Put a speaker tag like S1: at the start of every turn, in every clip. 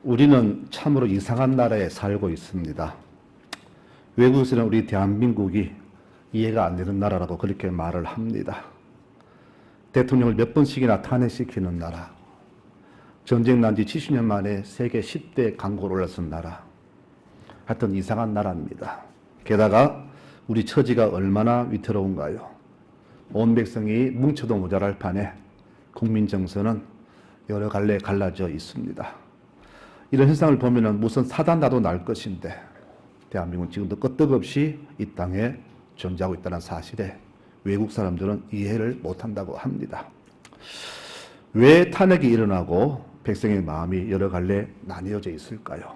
S1: 우리는 참으로 이상한 나라에 살고 있습니다. 외국에서는 우리 대한민국이 이해가 안 되는 나라라고 그렇게 말을 합니다. 대통령을 몇 번씩이나 탄핵시키는 나라, 전쟁 난 지 70년 만에 세계 10대 강국으로 올라선 나라, 하여튼 이상한 나라입니다. 게다가 우리 처지가 얼마나 위태로운가요? 온 백성이 뭉쳐도 모자랄 판에 국민 정서는 여러 갈래 갈라져 있습니다. 이런 현상을 보면은 무슨 사단나도 날 것인데 대한민국은 지금도 끄떡없이 이 땅에 존재하고 있다는 사실에 외국 사람들은 이해를 못한다고 합니다. 왜 탄핵이 일어나고 백성의 마음이 여러 갈래 나뉘어져 있을까요?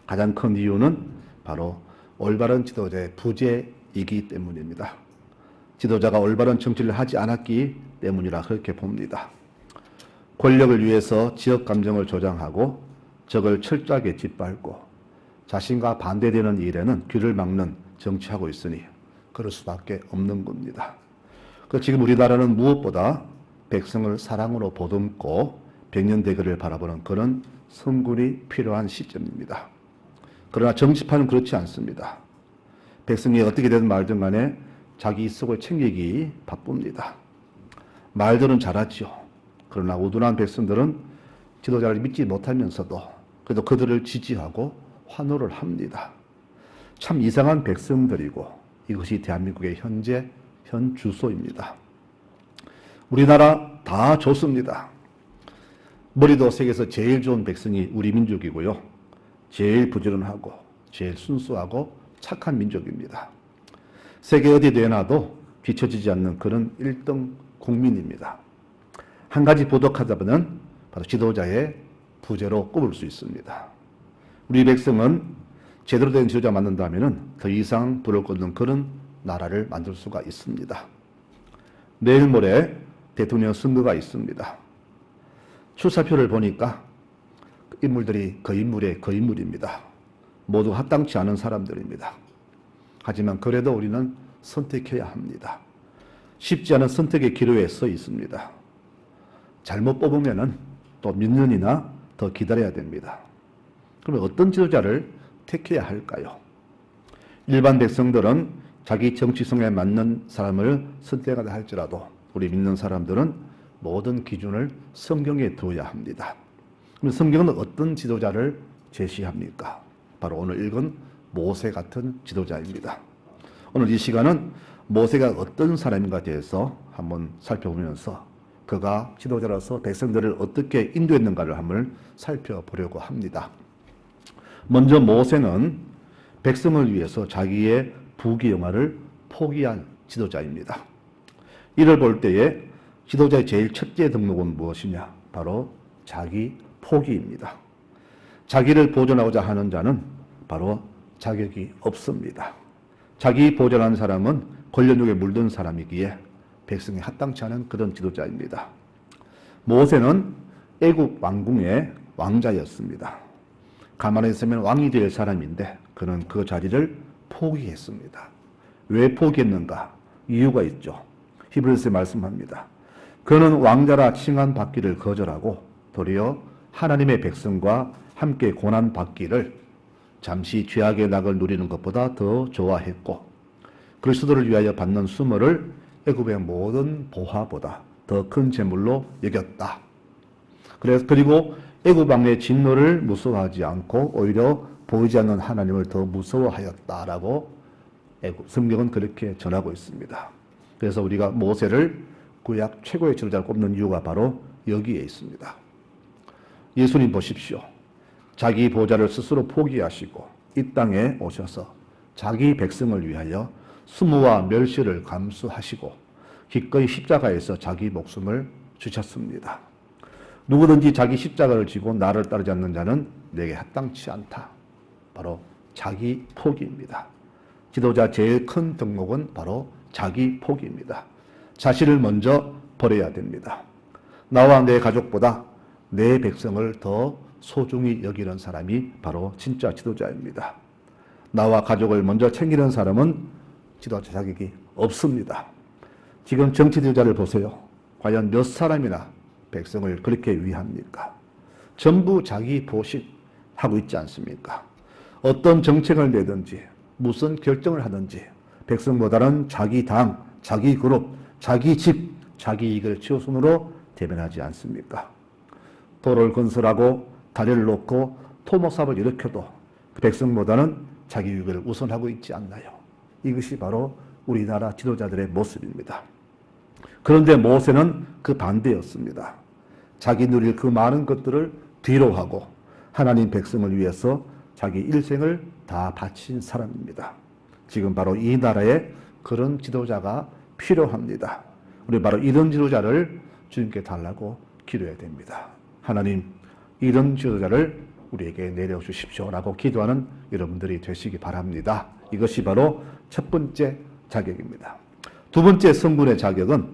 S1: 가장 큰 이유는 바로 올바른 지도자의 부재이기 때문입니다. 지도자가 올바른 정치를 하지 않았기 때문이라 그렇게 봅니다. 권력을 위해서 지역 감정을 조장하고 적을 철저하게 짓밟고 자신과 반대되는 일에는 귀를 막는 정치하고 있으니 그럴 수밖에 없는 겁니다. 지금 우리나라는 무엇보다 백성을 사랑으로 보듬고 백년 대계를 바라보는 그런 성군이 필요한 시점입니다. 그러나 정치판은 그렇지 않습니다. 백성이 어떻게 되든 말든 간에 자기 속을 챙기기 바쁩니다. 말들은 잘하지요. 그러나 우둔한 백성들은 지도자를 믿지 못하면서도 그래도 그들을 지지하고 환호를 합니다. 참 이상한 백성들이고 이것이 대한민국의 현 주소입니다. 우리나라 다 좋습니다. 머리도 세계에서 제일 좋은 백성이 우리 민족이고요. 제일 부지런하고 제일 순수하고 착한 민족입니다. 세계 어디 내놔도 뒤처지지 않는 그런 1등 국민입니다. 한 가지 부족하다면 바로 지도자의 부재로 꼽을 수 있습니다. 우리 백성은 제대로 된 지도자 만든다면 더 이상 불을 꽂는 그런 나라를 만들 수가 있습니다. 내일 모레 대통령 선거가 있습니다. 출사표를 보니까 인물들이 거인물의 거인물입니다. 모두 합당치 않은 사람들입니다. 하지만 그래도 우리는 선택해야 합니다. 쉽지 않은 선택의 기로에 서 있습니다. 잘못 뽑으면 또 몇 년이나 더 기다려야 됩니다. 그러면 어떤 지도자를 택해야 할까요? 일반 백성들은 자기 정치성에 맞는 사람을 선택하다 할지라도 우리 믿는 사람들은 모든 기준을 성경에 두어야 합니다. 그럼 성경은 어떤 지도자를 제시합니까? 바로 오늘 읽은 모세 같은 지도자입니다. 오늘 이 시간은 모세가 어떤 사람인가 대해서 한번 살펴보면서 그가 지도자로서 백성들을 어떻게 인도했는가를 한번 살펴보려고 합니다. 먼저 모세는 백성을 위해서 자기의 부귀영화를 포기한 지도자입니다. 이를 볼 때에 지도자의 제일 첫째 덕목은 무엇이냐? 바로 자기 포기입니다. 자기를 보존하고자 하는 자는 바로 자격이 없습니다. 자기 보존하는 사람은 권력욕에 물든 사람이기에 백성이 합당치 않은 그런 지도자입니다. 모세는 애굽 왕궁의 왕자였습니다. 가만히 있으면 왕이 될 사람인데 그는 그 자리를 포기했습니다. 왜 포기했는가? 이유가 있죠. 히브리서에 말씀합니다. 그는 왕자라 칭함받기를 거절하고 도리어 하나님의 백성과 함께 고난받기를 잠시 죄악의 낙을 누리는 것보다 더 좋아했고 그리스도를 위하여 받는 수모를 애굽의 모든 보화보다 더 큰 재물로 여겼다. 그리고 애굽 왕의 진노를 무서워하지 않고 오히려 보이지 않는 하나님을 더 무서워하였다라고 성경은 그렇게 전하고 있습니다. 그래서 우리가 모세를 구약 최고의 지도자로 꼽는 이유가 바로 여기에 있습니다. 예수님 보십시오. 자기 보좌를 스스로 포기하시고 이 땅에 오셔서 자기 백성을 위하여 수모와 멸시를 감수하시고 기꺼이 십자가에서 자기 목숨을 주셨습니다. 누구든지 자기 십자가를 지고 나를 따르지 않는 자는 내게 합당치 않다. 바로 자기 포기입니다. 지도자 제일 큰 덕목은 바로 자기 포기입니다. 자신을 먼저 버려야 됩니다. 나와 내 가족보다 내 백성을 더 소중히 여기는 사람이 바로 진짜 지도자입니다. 나와 가족을 먼저 챙기는 사람은 지도자 자격이 없습니다. 지금 정치 지도자를 보세요. 과연 몇 사람이나 백성을 그렇게 위합니까? 전부 자기 보신, 하고 있지 않습니까? 어떤 정책을 내든지 무슨 결정을 하든지 백성보다는 자기 당, 자기 그룹, 자기 집, 자기 이익을 최우선으로 대변하지 않습니까? 도로를 건설하고 다리를 놓고 토목사업을 일으켜도 백성보다는 자기 이익을 우선하고 있지 않나요? 이것이 바로 우리나라 지도자들의 모습입니다. 그런데 모세는 그 반대였습니다. 자기 누릴 그 많은 것들을 뒤로 하고 하나님 백성을 위해서 자기 일생을 다 바친 사람입니다. 지금 바로 이 나라에 그런 지도자가 필요합니다. 우리 바로 이런 지도자를 주님께 달라고 기도해야 됩니다. 하나님, 이런 지도자를 우리에게 내려주십시오라고 기도하는 여러분들이 되시기 바랍니다. 이것이 바로 첫 번째 자격입니다. 두 번째 성군의 자격은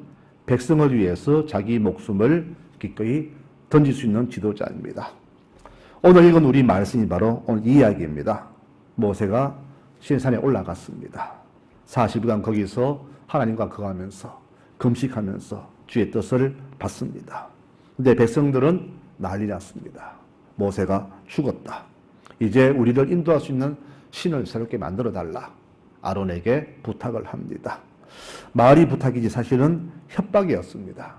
S1: 백성을 위해서 자기 목숨을 기꺼이 던질 수 있는 지도자입니다. 오늘 읽은 우리 말씀이 바로 오늘 이 이야기입니다. 모세가 시내산에 올라갔습니다. 40일간 거기서 하나님과 거하면서 금식하면서 주의 뜻을 받습니다. 근데 백성들은 난리 났습니다. 모세가 죽었다. 이제 우리를 인도할 수 있는 신을 새롭게 만들어 달라. 아론에게 부탁을 합니다. 말이 부탁이지 사실은 협박이었습니다.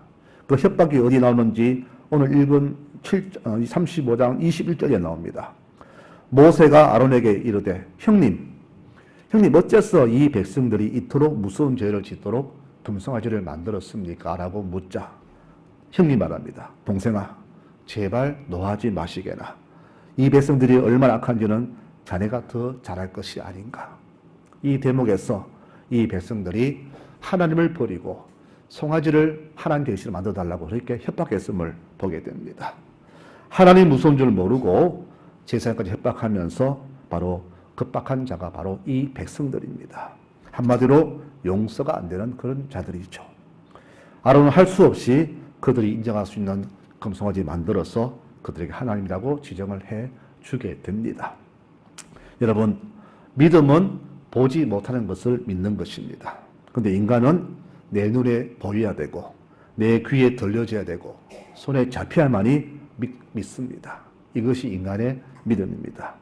S1: 그 협박이 어디 나오는지 오늘 읽은 35장 21절에 나옵니다. 모세가 아론에게 이르되 형님 어째서 이 백성들이 이토록 무서운 죄를 짓도록 금송아지를 만들었습니까? 라고 묻자 형님 말합니다. 동생아 제발 노하지 마시게나. 이 백성들이 얼마나 악한지는 자네가 더 잘할 것이 아닌가. 이 대목에서 이 백성들이 하나님을 버리고 송아지를 하나님 대신에 만들어달라고 그렇게 협박했음을 보게 됩니다. 하나님 무서운 줄 모르고 제사장까지 협박하면서 바로 급박한 자가 바로 이 백성들입니다. 한마디로 용서가 안 되는 그런 자들이죠. 아론은 할 수 없이 그들이 인정할 수 있는 금송아지 만들어서 그들에게 하나님이라고 지정을 해 주게 됩니다. 여러분, 믿음은 보지 못하는 것을 믿는 것입니다. 그런데 인간은 내 눈에 보여야 되고 내 귀에 들려져야 되고 손에 잡혀야만이 믿습니다. 이것이 인간의 믿음입니다.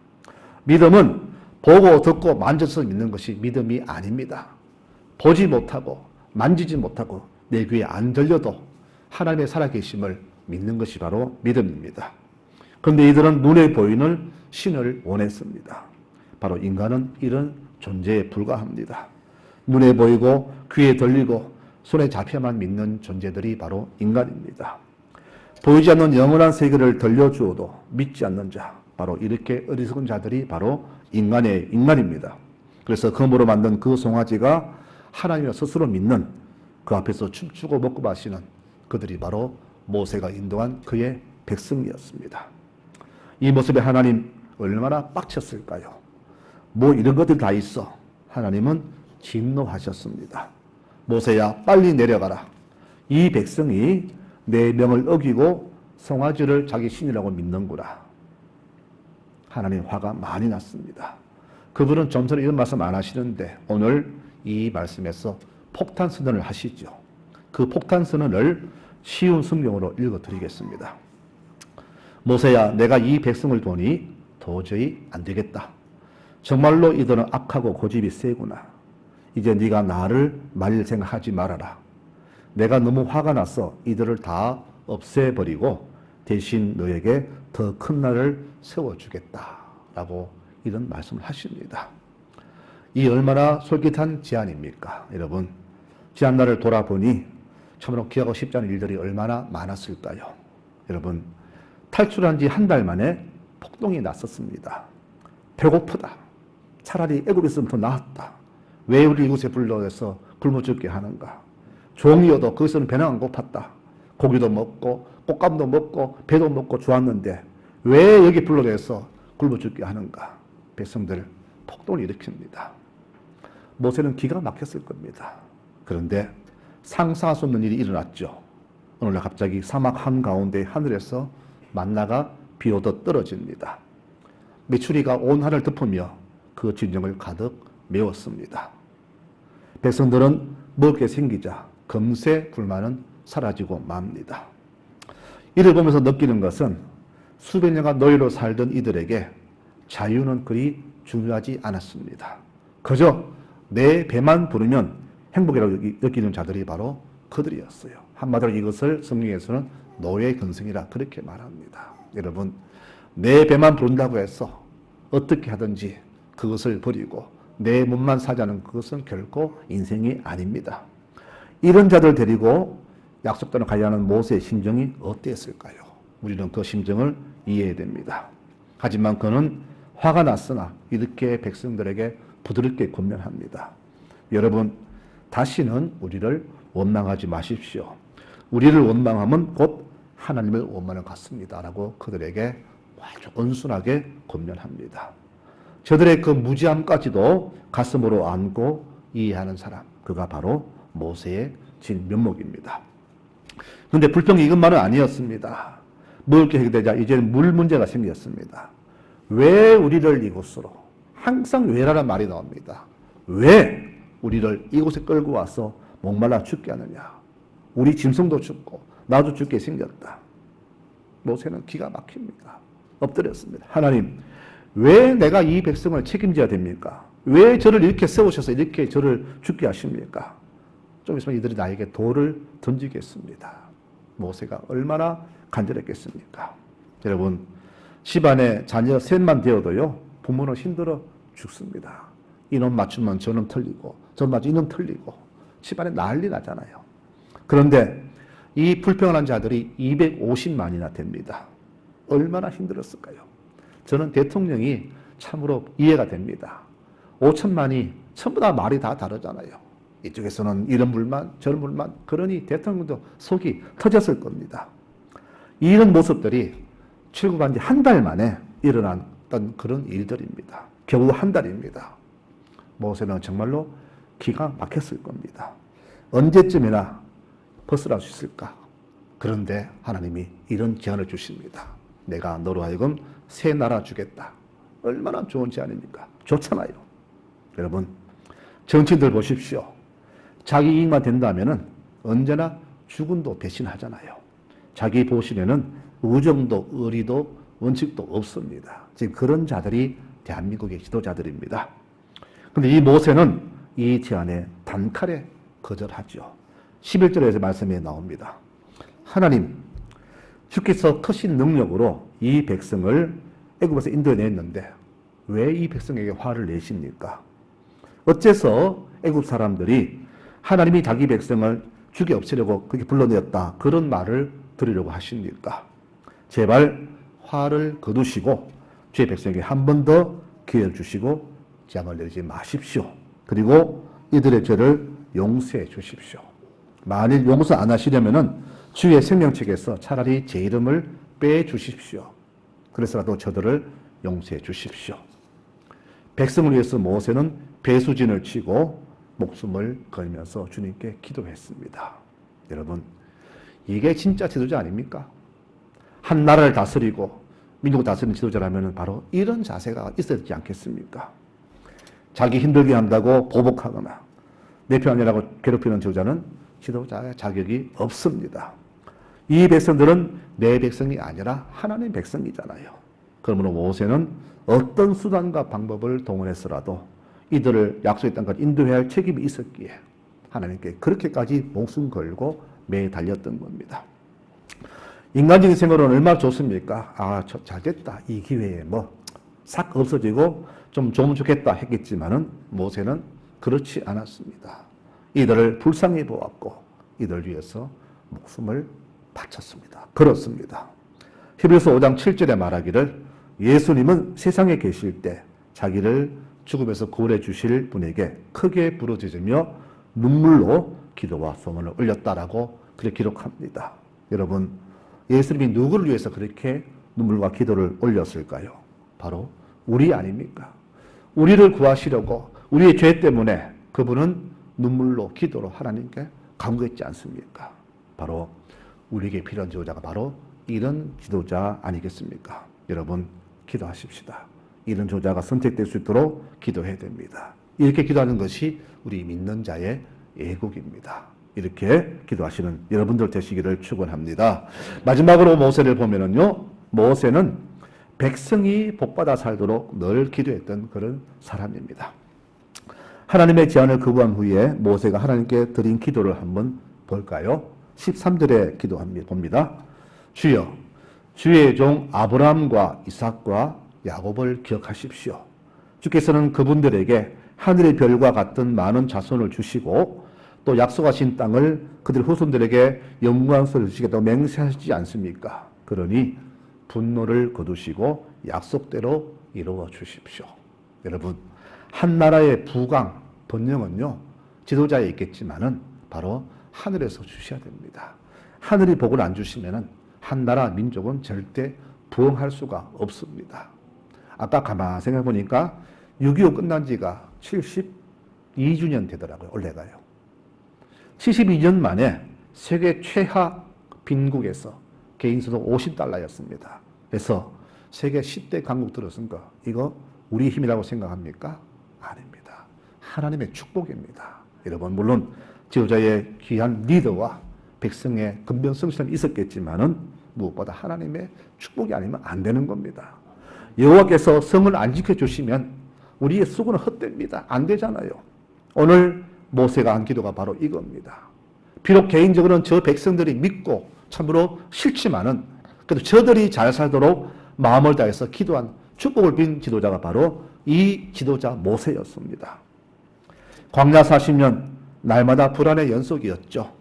S1: 믿음은 보고 듣고 만져서 믿는 것이 믿음이 아닙니다. 보지 못하고 만지지 못하고 내 귀에 안 들려도 하나님의 살아계심을 믿는 것이 바로 믿음입니다. 그런데 이들은 눈에 보이는 신을 원했습니다. 바로 인간은 이런 존재에 불과합니다. 눈에 보이고 귀에 들리고 손에 잡혀만 믿는 존재들이 바로 인간입니다. 보이지 않는 영원한 세계를 들려주어도 믿지 않는 자, 바로 이렇게 어리석은 자들이 바로 인간입니다. 그래서 금으로 만든 그 송아지가 하나님을 스스로 믿는 그 앞에서 춤추고 먹고 마시는 그들이 바로 모세가 인도한 그의 백성이었습니다. 이 모습에 하나님 얼마나 빡쳤을까요? 뭐 이런 것들 다 있어. 하나님은 진노하셨습니다. 모세야 빨리 내려가라. 이 백성이 내 명을 어기고 송아지를 자기 신이라고 믿는구나. 하나님 화가 많이 났습니다. 그분은 좀 전에 이런 말씀 안 하시는데 오늘 이 말씀에서 폭탄 선언을 하시죠. 그 폭탄 선언을 쉬운 성경으로 읽어드리겠습니다. 모세야 내가 이 백성을 보니 도저히 안 되겠다. 정말로 이들은 악하고 고집이 세구나. 이제 네가 나를 말릴 생각하지 말아라. 내가 너무 화가 나서 이들을 다 없애버리고 대신 너에게 더 큰 날을 세워주겠다. 라고 이런 말씀을 하십니다. 이 얼마나 솔깃한 제안입니까? 여러분, 지난날을 돌아보니 참으로 기억하고 싶지 않은 일들이 얼마나 많았을까요? 여러분, 탈출한 지 한 달 만에 폭동이 났었습니다. 배고프다. 차라리 애굽에 있으면 더 나았다. 왜 우리 이곳에 불러서 굶어 죽게 하는가? 종이어도 거기서는 배는 안 고팠다. 고기도 먹고 꽃감도 먹고 배도 먹고 좋았는데 왜 여기 불러내서 굶어 죽게 하는가? 백성들 폭동을 일으킵니다. 모세는 기가 막혔을 겁니다. 그런데 상상할 수 없는 일이 일어났죠. 오늘날 갑자기 사막 한가운데 하늘에서 만나가 비 오듯 떨어집니다. 메추리가 온 하늘을 덮으며 그 진정을 가득 메웠습니다. 백성들은 먹을 게 생기자 금세 불만은 사라지고 맙니다. 이를 보면서 느끼는 것은 수백 년간 노예로 살던 이들에게 자유는 그리 중요하지 않았습니다. 그저 내 배만 부르면 행복이라고 느끼는 자들이 바로 그들이었어요. 한마디로 이것을 성경에서는 노예 근성이라 그렇게 말합니다. 여러분, 내 배만 부른다고 해서 어떻게 하든지 그것을 버리고 내 몸만 사자는 그것은 결코 인생이 아닙니다. 이런 자들 데리고 약속 땅에 가려는 모세의 심정이 어땠을까요? 우리는 그 심정을 이해해야 됩니다. 하지만 그는 화가 났으나 이렇게 백성들에게 부드럽게 권면합니다. 여러분, 다시는 우리를 원망하지 마십시오. 우리를 원망하면 곧 하나님을 원망하는 것 같습니다. 라고 그들에게 아주 온순하게 권면합니다. 저들의 그 무지함까지도 가슴으로 안고 이해하는 사람, 그가 바로 모세의 진면목입니다. 그런데 불평이 이것만은 아니었습니다. 먹을 게 되자 이제 물 문제가 생겼습니다. 왜 우리를 이곳으로, 항상 왜라는 말이 나옵니다. 왜 우리를 이곳에 끌고 와서 목말라 죽게 하느냐. 우리 짐승도 죽고 나도 죽게 생겼다. 모세는 기가 막힙니다. 엎드렸습니다. 하나님, 왜 내가 이 백성을 책임져야 됩니까? 왜 저를 이렇게 세우셔서 이렇게 저를 죽게 하십니까? 좀 있으면 이들이 나에게 돌을 던지겠습니다. 모세가 얼마나 간절했겠습니까? 여러분, 집안에 자녀 셋만 되어도요, 부모는 힘들어 죽습니다. 이놈 맞추면 저놈 틀리고, 저놈 맞추면 이놈 틀리고, 집안에 난리 나잖아요. 그런데 이 불평한 자들이 250만이나 됩니다. 얼마나 힘들었을까요? 저는 대통령이 참으로 이해가 됩니다. 5천만이 전부 다 말이 다 다르잖아요. 이쪽에서는 이런 불만, 저런 불만, 그러니 대통령도 속이 터졌을 겁니다. 이런 모습들이 출국한 지 한 달 만에 일어났던 그런 일들입니다. 겨우 한 달입니다. 모세는 정말로 기가 막혔을 겁니다. 언제쯤이나 벗어날 수 있을까? 그런데 하나님이 이런 제안을 주십니다. 내가 너로 하여금 새 나라 주겠다. 얼마나 좋은 제안입니까? 좋잖아요. 여러분, 정치인들 보십시오. 자기 이익만 된다면 언제나 죽음도 배신하잖아요. 자기 보신에는 우정도 의리도 원칙도 없습니다. 지금 그런 자들이 대한민국의 지도자들입니다. 그런데 이 모세는 이 제안에 단칼에 거절하죠. 11절에서 말씀이 나옵니다. 하나님, 주께서 크신 능력으로 이 백성을 애굽에서 인도해냈는데 왜 이 백성에게 화를 내십니까? 어째서 애굽 사람들이 하나님이 자기 백성을 죽여 없애려고 그렇게 불러내었다, 그런 말을 들으려고 하십니까? 제발 화를 거두시고 주의 백성에게 한 번 더 기회를 주시고 재앙을 내리지 마십시오. 그리고 이들의 죄를 용서해 주십시오. 만일 용서 안 하시려면은 주의 생명책에서 차라리 제 이름을 빼주십시오. 그래서라도 저들을 용서해 주십시오. 백성을 위해서 모세는 배수진을 치고 목숨을 걸면서 주님께 기도했습니다. 여러분, 이게 진짜 지도자 아닙니까? 한 나라를 다스리고 민족을 다스리는 지도자라면 바로 이런 자세가 있어야 되지 않겠습니까? 자기 힘들게 한다고 보복하거나 내 편 아니라고 괴롭히는 지도자는 지도자의 자격이 없습니다. 이 백성들은 내 백성이 아니라 하나님의 백성이잖아요. 그러므로 모세는 어떤 수단과 방법을 동원해서라도 이들을 약속의 땅까지 인도해야 할 책임이 있었기에 하나님께 그렇게까지 목숨 걸고 매 달렸던 겁니다. 인간적인 생각으로는 얼마나 좋습니까? 아, 잘 됐다. 이 기회에 싹 없어지고 좀 좋으면 좋겠다 했겠지만은 모세는 그렇지 않았습니다. 이들을 불쌍히 보았고 이들 위해서 목숨을 바쳤습니다. 그렇습니다. 히브리서 5장 7절에 말하기를 예수님은 세상에 계실 때 자기를 죽음에서 구원해 주실 분에게 크게 부르짖으며 눈물로 기도와 소원을 올렸다라고 그렇게 기록합니다. 여러분, 예수님이 누구를 위해서 그렇게 눈물과 기도를 올렸을까요? 바로 우리 아닙니까? 우리를 구하시려고 우리의 죄 때문에 그분은 눈물로 기도로 하나님께 간구했지 않습니까? 바로 우리에게 필요한 지도자가 바로 이런 지도자 아니겠습니까? 여러분, 기도하십시다. 이런 지도자가 선택될 수 있도록 기도해야 됩니다. 이렇게 기도하는 것이 우리 믿는 자의 애국입니다. 이렇게 기도하시는 여러분들 되시기를 축원합니다. 마지막으로 모세를 보면은요, 모세는 백성이 복받아 살도록 늘 기도했던 그런 사람입니다. 하나님의 제안을 거부한 후에 모세가 하나님께 드린 기도를 한번 볼까요? 13절에 봅니다. 주여, 주의 종 아브라함과 이삭과 야곱을 기억하십시오. 주께서는 그분들에게 하늘의 별과 같은 많은 자손을 주시고 또 약속하신 땅을 그들 후손들에게 영광스러워 주시겠다고 맹세하시지 않습니까? 그러니 분노를 거두시고 약속대로 이루어 주십시오. 여러분, 한 나라의 부강, 번영은요, 지도자에 있겠지만은 바로 하늘에서 주셔야 됩니다. 하늘이 복을 안 주시면은 한 나라 민족은 절대 부흥할 수가 없습니다. 아까 가만히 생각해 보니까 6.25 끝난 지가 72주년 되더라고요. 올해가요. 72년 만에 세계 최하 빈국에서 개인소득 $50였습니다. 그래서 세계 10대 강국 들었으니까 이거 우리 힘이라고 생각합니까? 아닙니다. 하나님의 축복입니다. 여러분, 물론 지도자의 귀한 리더와 백성의 근변성실함이 있었겠지만은 무엇보다 하나님의 축복이 아니면 안 되는 겁니다. 여호와께서 성을 안 지켜주시면 우리의 수고는 헛됩니다. 안 되잖아요. 오늘 모세가 한 기도가 바로 이겁니다. 비록 개인적으로는 저 백성들이 믿고 참으로 싫지만은 그래도 저들이 잘 살도록 마음을 다해서 기도한 축복을 빈 지도자가 바로 이 지도자 모세였습니다. 광야 40년 날마다 불안의 연속이었죠.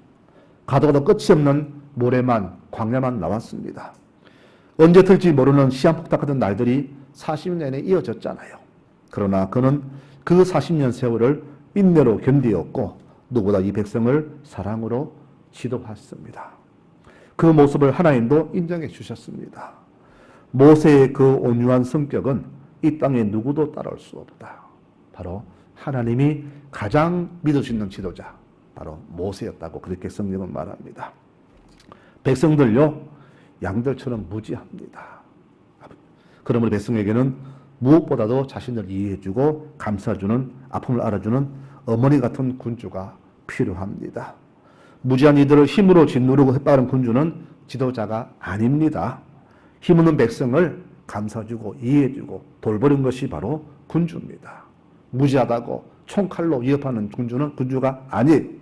S1: 가도 가도 끝이 없는 모래만 광야만 나왔습니다. 언제 틀지 모르는 시한폭탄 같은 날들이 40년 내내 이어졌잖아요. 그러나 그는 그 40년 세월을 인내로 견디었고 누구보다 이 백성을 사랑으로 지도했습니다. 그 모습을 하나님도 인정해 주셨습니다. 모세의 그 온유한 성격은 이 땅에 누구도 따라올 수 없다. 바로 하나님이 가장 믿을 수 있는 지도자, 바로 모세였다고 그렇게 성경은 말합니다. 백성들요, 양들처럼 무지합니다. 그러므로 백성에게는 무엇보다도 자신을 이해해주고 감싸주는, 아픔을 알아주는 어머니 같은 군주가 필요합니다. 무지한 이들을 힘으로 짓누르고 햇바른 군주는 지도자가 아닙니다. 힘없는 백성을 감싸주고 이해해주고 돌보는 것이 바로 군주입니다. 무지하다고 총칼로 위협하는 군주는 군주가 아니,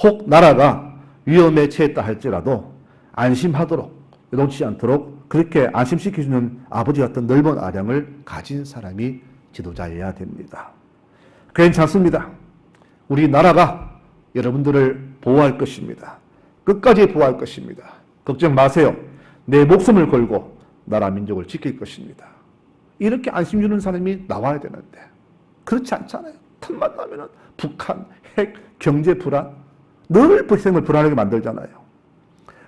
S1: 혹 나라가 위험에 처했다 할지라도 안심하도록, 요동치지 않도록 그렇게 안심시켜주는 아버지 같은 넓은 아량을 가진 사람이 지도자여야 됩니다. 괜찮습니다. 우리 나라가 여러분들을 보호할 것입니다. 끝까지 보호할 것입니다. 걱정 마세요. 내 목숨을 걸고 나라 민족을 지킬 것입니다. 이렇게 안심 주는 사람이 나와야 되는데 그렇지 않잖아요. 틈만 나면은 북한, 핵, 경제 불안, 늘 백성을 불안하게 만들잖아요.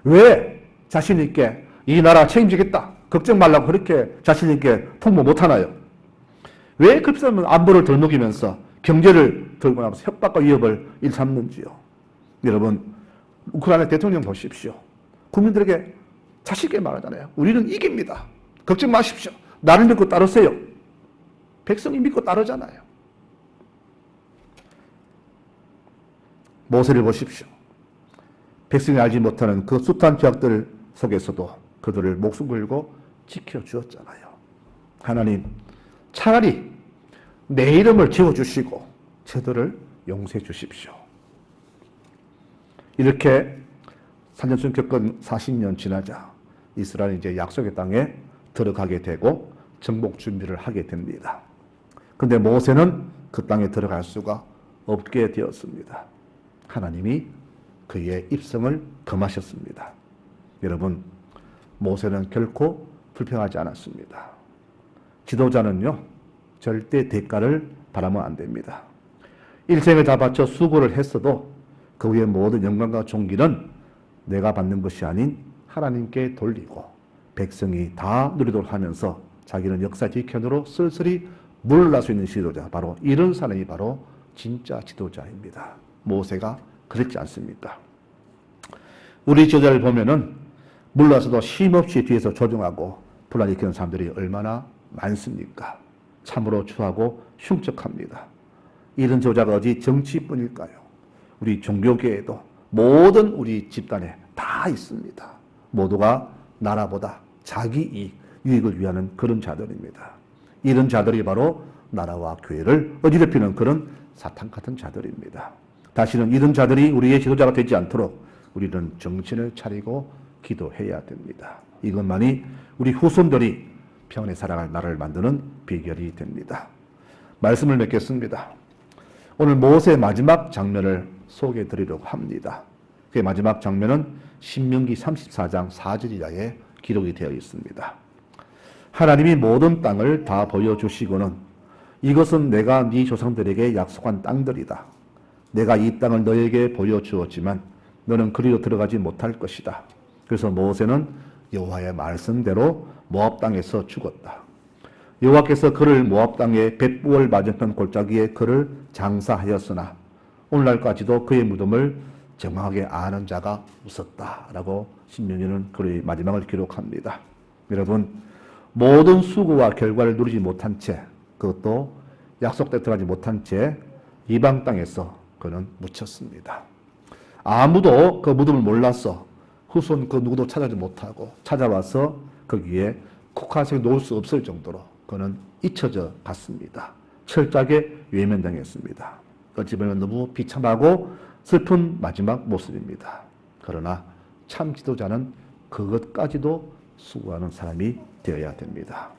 S1: 왜 자신 있게 이 나라 책임지겠다, 걱정 말라고 그렇게 자신 있게 통보 못하나요? 왜 그렇게 하면 안보를 덜먹이면서 경제를 들고 나면서 협박과 위협을 일삼는지요? 여러분, 우크라이나 대통령 보십시오. 국민들에게 자신 있게 말하잖아요. 우리는 이깁니다. 걱정 마십시오. 나를 믿고 따르세요. 백성이 믿고 따르잖아요. 모세를 보십시오. 백성이 알지 못하는 그 숱한 죄악들 속에서도 그들을 목숨 걸고 지켜주었잖아요. 하나님, 차라리 내 이름을 지워주시고 저들을 용서해 주십시오. 이렇게 3년쯤 겪은 40년 지나자 이스라엘은 이제 약속의 땅에 들어가게 되고 정복 준비를 하게 됩니다. 그런데 모세는 그 땅에 들어갈 수가 없게 되었습니다. 하나님이 그의 입성을 금하셨습니다. 여러분, 모세는 결코 불평하지 않았습니다. 지도자는요, 절대 대가를 바라면 안 됩니다. 일생을 다 바쳐 수고를 했어도 그 후에 모든 영광과 존귀는 내가 받는 것이 아닌 하나님께 돌리고 백성이 다 누리도록 하면서 자기는 역사 지켜으로 쓸쓸히 물러날 수 있는 지도자, 바로 이런 사람이 바로 진짜 지도자입니다. 모세가 그랬지 않습니까? 우리 지도자를 보면은 물러서도 쉼없이 뒤에서 조종하고 불안일으키는 사람들이 얼마나 많습니까? 참으로 추하고 흉측합니다. 이런 지도자가 어디 정치뿐일까요? 우리 종교계에도 모든 우리 집단에 다 있습니다. 모두가 나라보다 자기 이익, 유익을 위하는 그런 자들입니다. 이런 자들이 바로 나라와 교회를 어지럽히는 그런 사탄 같은 자들입니다. 다시는 이런 자들이 우리의 지도자가 되지 않도록 우리는 정신을 차리고 기도해야 됩니다. 이것만이 우리 후손들이 평안히 살아갈 나라를 만드는 비결이 됩니다. 말씀을 맺겠습니다. 오늘 모세의 마지막 장면을 소개해 드리려고 합니다. 그 마지막 장면은 신명기 34장 4절 이하에 기록이 되어 있습니다. 하나님이 모든 땅을 다 보여주시고는 이것은 내가 네 조상들에게 약속한 땅들이다. 내가 이 땅을 너에게 보여주었지만 너는 그리로 들어가지 못할 것이다. 그래서 모세는 여호와의 말씀대로 모압 땅에서 죽었다. 여호와께서 그를 모압 땅의 벳부얼 맞은편 골짜기에 그를 장사하였으나 오늘날까지도 그의 무덤을 정확하게 아는 자가 없었다라고 신명기는 그의 마지막을 기록합니다. 여러분, 모든 수고와 결과를 누리지 못한 채, 그것도 약속대로 들어가지 못한 채 이방 땅에서 그는 묻혔습니다. 아무도 그 무덤을 몰랐어. 후손 그 누구도 찾아지 못하고 찾아와서 거기에 국화색이 놓을 수 없을 정도로 그는 잊혀져 갔습니다. 철저하게 외면당했습니다. 어찌 보면 너무 비참하고 슬픈 마지막 모습입니다. 그러나 참 지도자는 그것까지도 수고하는 사람이 되어야 됩니다.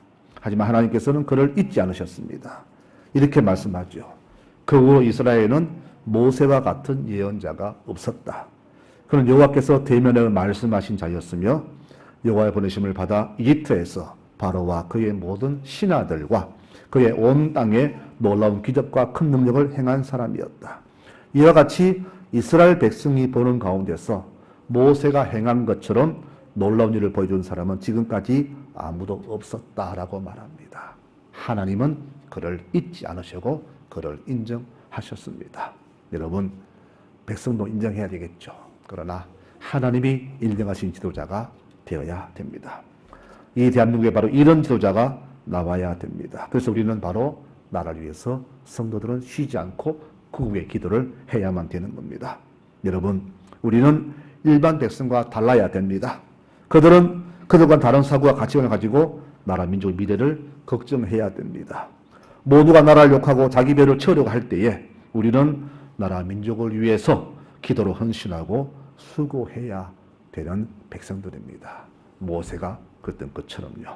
S1: 하지만 하나님께서는 그를 잊지 않으셨습니다. 이렇게 말씀하죠. 그 후로 이스라엘은 모세와 같은 예언자가 없었다. 그는 여호와께서 대면에 말씀하신 자였으며 여호와의 보내심을 받아 이집트에서 바로와 그의 모든 신하들과 그의 온 땅에 놀라운 기적과 큰 능력을 행한 사람이었다. 이와 같이 이스라엘 백성이 보는 가운데서 모세가 행한 것처럼 놀라운 일을 보여준 사람은 지금까지 아무도 없었다라고 말합니다. 하나님은 그를 잊지 않으시고 그를 인정하셨습니다. 여러분, 백성도 인정해야 되겠죠. 그러나 하나님이 인정하신 지도자가 되어야 됩니다. 이 대한민국에 바로 이런 지도자가 나와야 됩니다. 그래서 우리는 바로 나라를 위해서 성도들은 쉬지 않고 구국의 기도를 해야만 되는 겁니다. 여러분, 우리는 일반 백성과 달라야 됩니다. 그들은 그들과 다른 사고와 가치관을 가지고 나라 민족의 미래를 걱정해야 됩니다. 모두가 나라를 욕하고 자기 배를 채우려고 할 때에 우리는 나라 민족을 위해서 기도로 헌신하고 수고해야 되는 백성들입니다. 모세가 그랬던 것처럼요.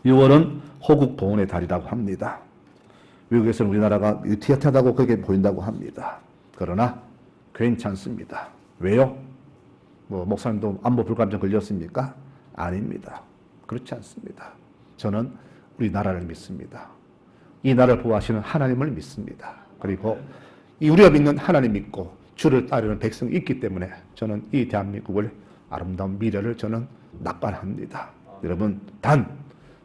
S1: 6월은 호국 봉헌의 달이라고 합니다. 외국에서는 우리나라가 위태하다고 그렇게 보인다고 합니다. 그러나 괜찮습니다. 왜요? 목사님도 안보 불감증 걸렸습니까? 아닙니다. 그렇지 않습니다. 저는 우리나라를 믿습니다. 이 나라를 보호하시는 하나님을 믿습니다. 그리고 우리가 믿는 하나님 믿고 주를 따르는 백성이 있기 때문에 저는 이 대한민국을 아름다운 미래를 저는 낙관합니다. 여러분, 단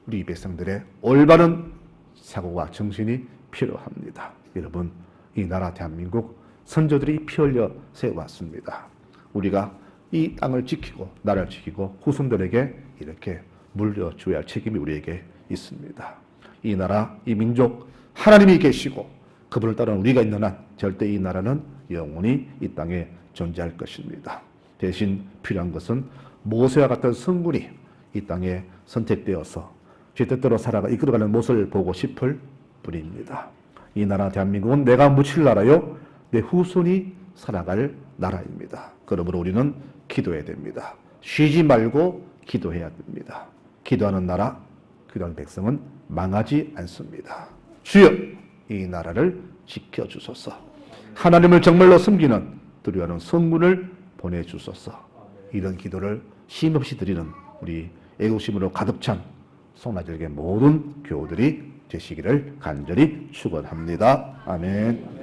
S1: 우리 백성들의 올바른 사고와 정신이 필요합니다. 여러분, 이 나라 대한민국 선조들이 피 흘려 세워왔습니다. 우리가 이 땅을 지키고 나라를 지키고 후손들에게 이렇게 물려줘야 할 책임이 우리에게 있습니다. 이 나라, 이 민족 하나님이 계시고 그분을 따르는 우리가 있는 한 절대 이 나라는 영원히 이 땅에 존재할 것입니다. 대신 필요한 것은 모세와 같은 성군이 이 땅에 선택되어서 제 뜻대로 살아가 이끌어가는 모습을 보고 싶을 뿐입니다. 이 나라 대한민국은 내가 묻힐 나라요 내 후손이 살아갈 나라입니다. 그러므로 우리는 기도해야 됩니다. 쉬지 말고 기도해야 됩니다. 기도하는 나라, 기도하는 백성은 망하지 않습니다. 주여, 이 나라를 지켜주소서. 하나님을 정말로 섬기는 두려워하는 성문을 보내주소서. 이런 기도를 쉼없이 드리는 우리 애국심으로 가득 찬 송나절교 모든 교우들이 되시기를 간절히 축원합니다. 아멘.